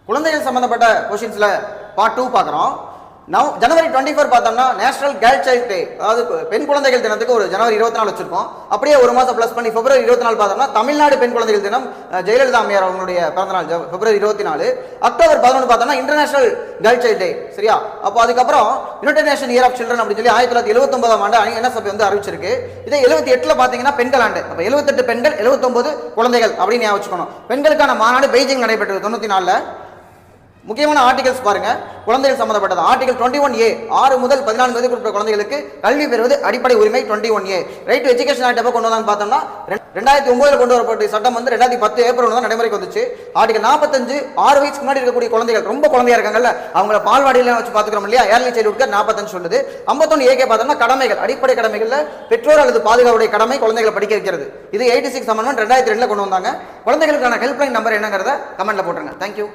குழந்தைகள் சம்பந்தப்பட்ட கொஸ்டின்ஸ்ல பார்ட் 2 பார்க்குறோம். ஜனவரி 24 பார்த்தோம்னா நேஷனல் கேர்ள் சைல்ட் டே, அதாவது பெண் குழந்தைகள் தினத்துக்கு ஒரு ஜனவரி 24 வச்சிருக்கோம். அப்படியே ஒரு மாசம் பிளஸ் பண்ணி பிப்ரவரி 24 பார்த்தோம்னா தமிழ்நாடு பெண் குழந்தைகள் தினம், ஜெயலலிதா அம்மையார் அவங்களுடைய பிறந்தநாள் பிப்ரவரி 24. அக்டோபர் 11 பார்த்தோம்னா இன்டர்நேஷனல் கேர்ள் சைல்ட் டே. சரியா? அப்போ அதுக்கப்புறம் United Nation Year of Children அப்படின்னு சொல்லி 1979ஆம் ஆண்டு NSF வந்து அறிவிச்சிருக்கு. இதே 78ல பாத்தீங்கன்னா பெண்கள் ஆண்டு. அப்ப 78 பெண்கள் 79 குழந்தைகள் அப்படின்னு ஞாபகம் வச்சுக்கணும். பெண்களுக்கான மாநாடு பெய்ஜிங் நடைபெற்றது 94ல. முக்கியமான ஆர்டிகல்ஸ் பாருங்க, குழந்தைகள் சம்பந்தப்பட்டது. ஆர்டிகல் 21A 6 முதல் 14 வயதுக்குட்பட்ட குழந்தைகளுக்கு கல்வி பெறுவது அடிப்படை உரிமை. 21A right to education act எப்போ கொண்டு வந்தான்னு பார்த்தோம்னா 2009 கொண்டு வரப்பட்ட சட்டம் வந்து 2010 ஏப்ரல் தான் நடைமுறைக்கு வந்துச்சு. ஆர்டிகல் 45 6 வயசுக்கு முன்னாடி இருக்கக்கூடிய குழந்தைகள், ரொம்ப குழந்தையா இருக்காங்கல்ல, அவங்கள பால்வாடியில வச்சு பாத்துக்கிறோம் இல்லையா, ஏர்லி சைல்ட்ஹுட் 45 சொல்லுது. 51A பார்த்தோம்னா கடமைகள், அடிப்படை கடமைகள்ல பெற்றோர் அல்லது பாதுகாப்புடைய கடமை குழந்தைகளை படிக்க வைக்கிறது. இது 86 அமெண்ட்மென்ட் 2002 கொண்டு வந்தாங்க. குழந்தைகளுக்கான ஹெல்ப்லைன் நம்பர் என்னங்கிறத கமெண்ட்ல போட்டுருங்க. தேங்க்யூ.